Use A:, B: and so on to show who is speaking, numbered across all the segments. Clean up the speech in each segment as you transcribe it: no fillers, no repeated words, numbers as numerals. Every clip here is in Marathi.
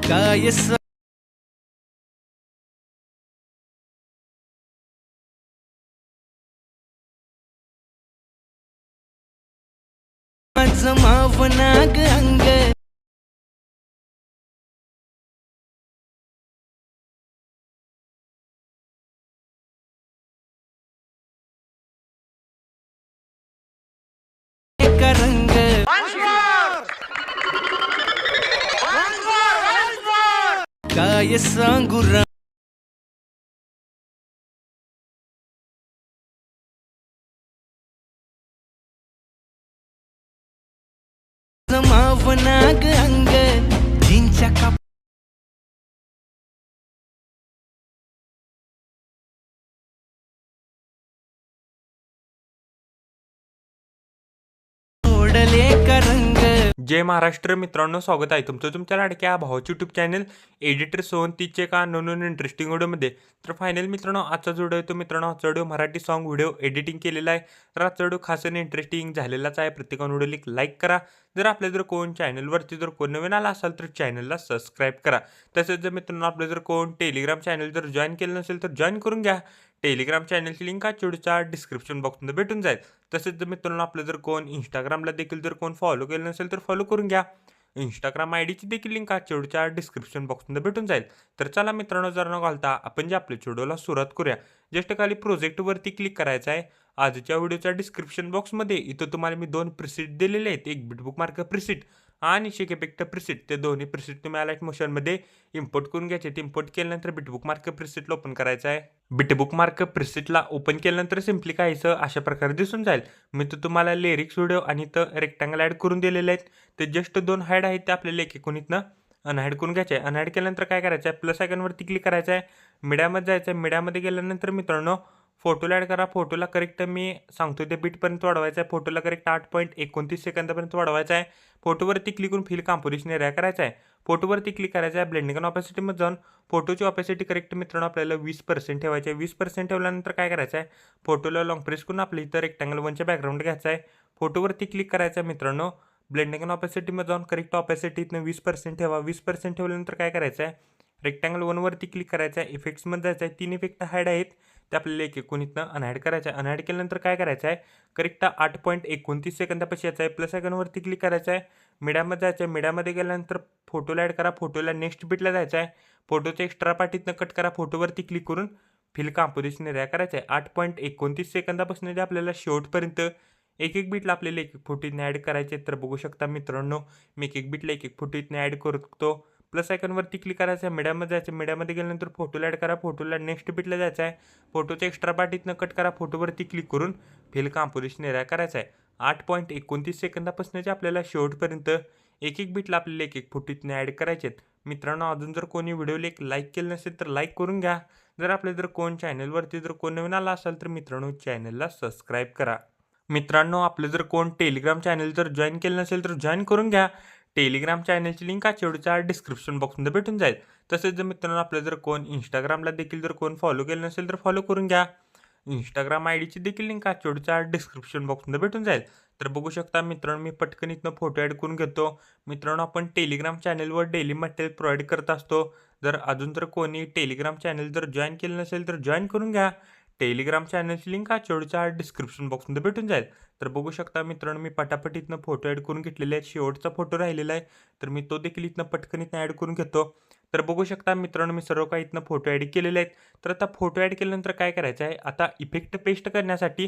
A: काय मावना ग अंग का रंग काय सांगू मावना ग अंग जिंच्या का ओढले का रंग.
B: जय महाराष्ट्र मित्रांनो, स्वागत आहे तुमचं तुमच्या लाडक्या भावाचं यूट्यूब चॅनल एडिटर सोहन तीचे का नवीन इंटरेस्टिंग व्हिडिओमध्ये. तर फायनल मित्रांनो, आजचा व्हिडिओ आहे तो मित्रांनो, आजचा video Marathi song video editing केलेला आहे. तर आजचा व्हिडिओ खास आणि इंटरेस्टिंग झालेलाच आहे. प्रत्येकाने व्हिडिओ लाईक करा. जर आपल्या जर कोण चॅनलवरती जर कोण नवीन आला असाल तर चॅनलला सबस्क्राईब करा. तसेच जर मित्रांनो आपलं जर कोण टेलिग्राम चॅनल जर जॉईन केलं नसेल तर जॉईन करून घ्या. टेलिग्राम चॅनलची लिंक व्हिडिओच्या डिस्क्रिप्शन बॉक्समध्ये भेटून जाईल. तसेच जर मित्रांनो आपलं जर कोण इंस्टाग्रामला देखील जर कोण फॉलो केलं नसेल तर फॉलो करून घ्या. इंस्टाग्राम आयडीची देखील लिंक व्हिडिओच्या डिस्क्रिप्शन बॉक्समध्ये भेटून जाईल. तर चला मित्रांनो, जर न घालता आपण जे आपल्या व्हिडिओला सुरुवात करूया. जस्ट खाली प्रोजेक्टवरती क्लिक करायचं आहे. आजच्या व्हिडिओच्या डिस्क्रिप्शन बॉक्समध्ये इथं तुम्हाला मी 2 प्रिसेट दिलेले आहेत, एक बिटबुक मार्क प्रिसेट आणि शेक इफेक्ट प्रिसेट. ते दोन्ही प्रिसेट तुम्ही लाईट मोशनमध्ये इम्पोर्ट करून घ्यायचे. इम्पोर्ट केल्यानंतर बिटबुक मार्क प्रिसेटला ओपन करायचं आहे. बिटबुक मार्क प्रिसेटला ओपन केल्यानंतर सिम्पली काहीचं अशा प्रकारे दिसून जाईल. मी तर तुम्हाला लिरिक्स व्हिडिओ आणि इथं रेक्टँगल ॲड करून दिलेले आहेत. ते जस्ट 2 हाईड आहेत, ते आपल्याला एक एकूण इथनं अनहाईड करून घ्यायचे आहे. अनहाईड केल्यानंतर काय करायचं आहे, प्लस आयकॉनवरती क्लिक करायचं आहे. मीडियामध्ये जायचं आहे. मीडियामध्ये गेल्यानंतर मित्रांनो फोटोला ॲड करा. फोटोला करेक्ट मी सांगतो ते बीटपर्यंत वाढवायचं आहे. फोटोला करेक्ट 8.29 सेकंदापर्यंत वाढवायचा आहे. फोटोवरती क्लिक करून फिल कॉम्पोजिशन एरिया करायचा आहे. फोटोवरती क्लिक करायचं आहे. ब्लेंडिंग आणि ऑपॅसिटीमध्ये जाऊन फोटोची ऑपॅसिटी करेक्ट मित्रांनो आपल्याला 20% ठेवायची आहे. 20% ठेवल्यानंतर काय करायचं आहे, फोटोला लॉंग प्रेस करून आपल्या इथं रेक्टँगल 1च्या बॅकग्राऊंड घ्यायचा आहे. फोटोवरती क्लिक करायचं आहे मित्रांनो. ब्लेंडिंग आणि ऑपॅसिटीमध्ये जाऊन करेक्ट ऑपॅसिटी इथनं 20% ठेवा. 20% ठेवल्यानंतर काय करायचं आहे, रेक्टँगल 1वरती क्लिक करायचं आहे. इफेक्ट्समध्ये जायचं आहे. 3 इफेक्ट हाईड आहेत, ते आपल्याला एक एकूण इथनं अनहाईड करायचं आहे. अनहाईड केल्यानंतर काय करायचं आहे, करेक्ट 8.29 सेकंदापाशी यायचं आहे. प्लस आयकॉनवरती क्लिक करायचं आहे. मीडियामध्ये जायचं आहे. मीडियामध्ये गेल्यानंतर फोटोला ॲड करा. फोटोला नेक्स्ट बीटला जायचं आहे. फोटोचं एक्स्ट्रा पार्ट इथनं कट करा. फोटोवरती क्लिक करून फिल कॉम्पोजिशन एरिया करायचं आहे. 8.29 सेकंदापासून जे आपल्याला शेवटपर्यंत एक एक बीटला आपल्याला एक एक फोटो इथनं ॲड करायचे. तर बघू शकता मित्रांनो, मी एक एक बीटला एक एक फोटो इथनं ॲड करतो. प्लस आयकॉनवरती क्लिक करायचं आहे. मीडियामध्ये जायचं. मीडियामध्ये गेल्यानंतर फोटोला ॲड करा. फोटोला नेक्स्ट बीटला जायचं आहे. फोटोचं एक्स्ट्रा पार्ट इथनं कट करा. फोटोवरती क्लिक करून फिल कॉम्पोजिशन एरिया करायचा आहे. 8.29 सेकंदापासून जे आपल्याला शेवटपर्यंत एक एक बीटला आपल्याला एक एक फोटो इथनं ॲड करायचे आहेत. मित्रांनो, अजून जर कोणी व्हिडिओला एक लाईक केलं नसेल तर लाईक करून घ्या. जर आपल्या जर कोण चॅनलवरती जर कोण नवीन आला असाल तर मित्रांनो चॅनलला सबस्क्राईब करा. मित्रांनो, आपलं जर कोण टेलिग्राम चॅनल जर जॉईन केलं नसेल तर जॉईन करून घ्या. टेलिग्राम चॅनलची लिंक व्हिडिओच्या डिस्क्रिप्शन बॉक्समध्ये भेटून जाईल. तसेच जर मित्रांनो आपलं जर कोण इंस्टाग्रामला देखील जर कोण फॉलो केलं नसेल तर फॉलो करून घ्या. इंस्टाग्राम आयडीची देखील लिंक व्हिडिओच्या डिस्क्रिप्शन बॉक्समध्ये भेटून जाईल. तर बघू शकता मित्रांनो, मी पटकन इथनं फोटो ॲड करून घेतो. मित्रांनो, आपण टेलिग्राम चॅनलवर डेली मटेरियल प्रोव्हाइड करत असतो. जर अजून जर कोणी टेलिग्राम चॅनल जर जॉईन केलं नसेल तर जॉईन करून घ्या. टेलिग्राम चॅनलची लिंक व्हिडिओच्या डिस्क्रिप्शन बॉक्समध्ये भेटून जाईल. तर बघू शकता मित्रांनो, मी पटापट इथनं फोटो ॲड करून घेतलेले आहेत. शेवटचा फोटो राहिलेला आहे, तर मी तो देखील इथनं पटकन इथनं ॲड करून घेतो. तर बघू शकता मित्रांनो, मी सर्व काही इथनं फोटो ॲड केलेले आहेत. तर आता फोटो ॲड केल्यानंतर काय करायचं आहे, आता इफेक्ट पेस्ट करण्यासाठी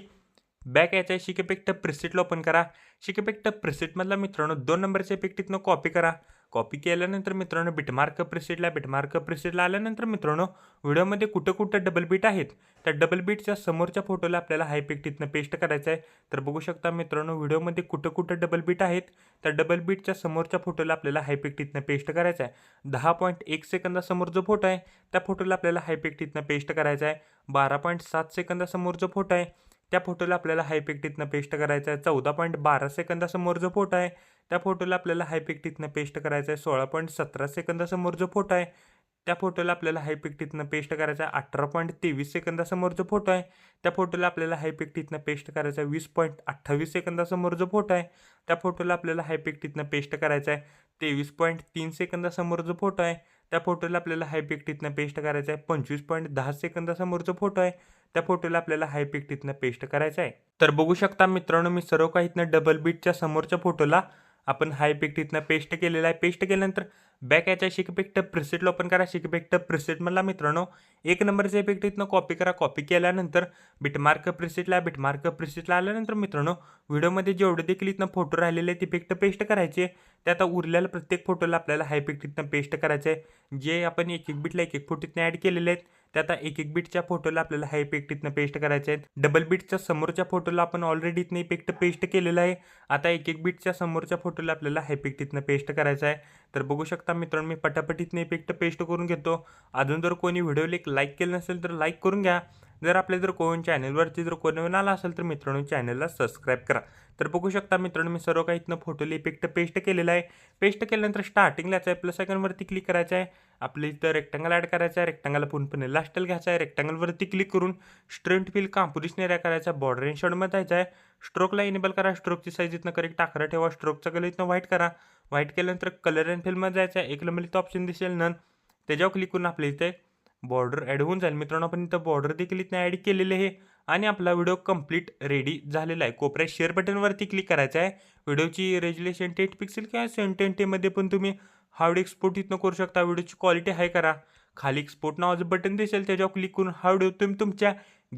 B: बॅक यायचं आहे. शिक इफेक्ट प्रिसेटला ओपन करा. शिक इफेक्ट प्रिसेटमधला मित्रांनो 2 नंबरचा इफेक्ट इथनं कॉपी करा. कॉपी केल्यानंतर मित्रांनो बिटमार्क प्रिसेटला आल्यानंतर मित्रांनो व्हिडिओमध्ये कुठं कुठं डबल बीट आहेत, त्या डबल बीटच्या समोरच्या फोटोला आपल्याला हा इफेक्ट इथनं पेस्ट करायचा आहे. तर बघू शकता मित्रांनो, व्हिडिओमध्ये कुठं कुठं डबल बीट आहेत, त्या डबल बीटच्या समोरच्या फोटोला आपल्याला हा इफेक्ट इथनं पेस्ट करायचा आहे. 10.1 सेकंदासमोर जो फोटो आहे त्या फोटोला आपल्याला हा इफेक्ट इथनं पेस्ट करायचा आहे. 12.7 सेकंदासमोर जो फोटो आहे त्या फोटोला आपल्याला हा इफेक्ट इथनं पेस्ट करायचा आहे. 14.12 सेकंदासमोर जो फोटो आहे त्या फोटोला आपल्याला हा इफेक्ट इथनं पेस्ट करायचा आहे. 16.17 सेकंदासमोर जो फोटो आहे त्या फोटोला आपल्याला हा इफेक्ट इथनं पेस्ट करायचा आहे. 18.23 सेकंदासमोर जो फोटो आहे त्या फोटोला आपल्याला हा इफेक्ट इथनं पेस्ट करायचा आहे. 20.28 सेकंदासमोर जो फोटो आहे त्या फोटोला आपल्याला हा इफेक्ट इथनं पेस्ट करायचा आहे. 23.3 सेकंदासमोर जो फोटो आहे त्या फोटोला आपल्याला हाय पिक तिथनं पेस्ट करायचा आहे. 25.10 सेकंदासमोर जो फोटो आहे त्या फोटोला आपल्याला हाय पिक तिथनं पेस्ट करायचा आहे. तर बघू शकता मित्रांनो, मी सर्व काही इथनं डबल बीटच्या समोरच्या फोटोला आपण हाय पिक तिथनं पेस्ट केलेला आहे. पेस्ट केल्यानंतर बॅक याच्या शिक इफेक्ट प्रिसेटला ओपन करा. शिक इफेक्ट प्रिसेटमधला मित्रांनो 1 नंबरचा इफेक्ट इथनं कॉपी करा. कॉपी केल्यानंतर बिटमार्क प्रिसेटला आल्यानंतर मित्रांनो व्हिडिओमध्ये जेवढे देखील इथनं फोटो राहिलेले आहेत इफेक्ट पेस्ट करायचे. ते आता उरलेल्या प्रत्येक फोटोला आपल्याला हाय पिक तिथनं पेस्ट करायचं आहे. जे आपण एक बिटला एक फोटो तिथनं ॲड केलेले आहेत ते आता एक बीटच्या फोटोला आपल्याला हाय इफेक्ट तिथनं पेस्ट करायचे आहेत. डबल बीटच्या समोरच्या फोटोला आपण ऑलरेडी इथनं इफेक्ट पेस्ट केलेला आहे. आता एक बीटच्या समोरच्या फोटोला आपल्याला हाय इफेक्ट तिथनं पेस्ट करायचा आहे. तर बघू शकता मित्रांनो, मी पटापट इथनं इफेक्ट पेस्ट करून घेतो. अजून जर कोणी व्हिडिओला लाईक केलं नसेल तर लाईक करून घ्या. जर आपल्या जर कोण चॅनलवरती जर कोणी आला असेल तर मित्रांनो चॅनलला सबस्क्राईब करा. तर बघू शकता मित्रांनो, मी सर्व काही इथनं फोटोला इफेक्ट पेस्ट केलेला आहे. पेस्ट केल्यानंतर स्टार्टिंगलाच आहे प्लस आयकॉनवरती क्लिक करायचं आहे. आपल्या इथं रेक्टँगल ॲड करायचा आहे. रेक्टँगलला पूर्णपणे लास्टला घ्यायचा आहे. रेक्टँगलवरती क्लिक करून स्ट्रेंथ फिल कॉम्पोजिशन एरिया करायचा. बॉर्डर एंड शेडमध्ये जायचं आहे. स्ट्रोकला इनेबल करा. स्ट्रोकची साईज इथनं करेक्ट 11 ठेवा. स्ट्रोकचा कलर इथनं व्हाईट करा. व्हाईट केल्यानंतर कलर अँड फिलमध्ये जायचं आहे. एक नंबर इथं ऑप्शन दिसेल नन, त्याच्यावर क्लिक करून आपल्या इथे बॉर्डर ॲड होऊन जाईल. मित्रांनो, आपण इथं बॉर्डर देखील इथं ॲड केलेले आहे आणि आपला व्हिडिओ कंप्लीट रेडी झालेला आहे. कोपऱ्यात शेअर बटनवरती क्लिक करायचं आहे. व्हिडिओची रेजोल्युशन 10 पिक्सेल किंवा 720 पण तुम्ही हार्ड एक्सपोर्ट इथनं करू शकता. व्हिडिओची क्वालिटी हाय करा. खाली एक्सपोर्ट नावाचं बटन दिसेल त्याच्यावर क्लिक करून हा व्हिडिओ तुम्ही तुमच्या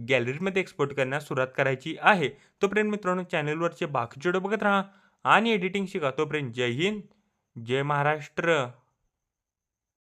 B: गॅलरीमध्ये एक्सपोर्ट करण्यास सुरुवात करायची आहे. तोपर्यंत मित्रांनो चॅनलवरचे बाकीचे व्हिडिओ बघत राहा आणि एडिटिंग शिका. तोपर्यंत जय हिंद, जय महाराष्ट्र.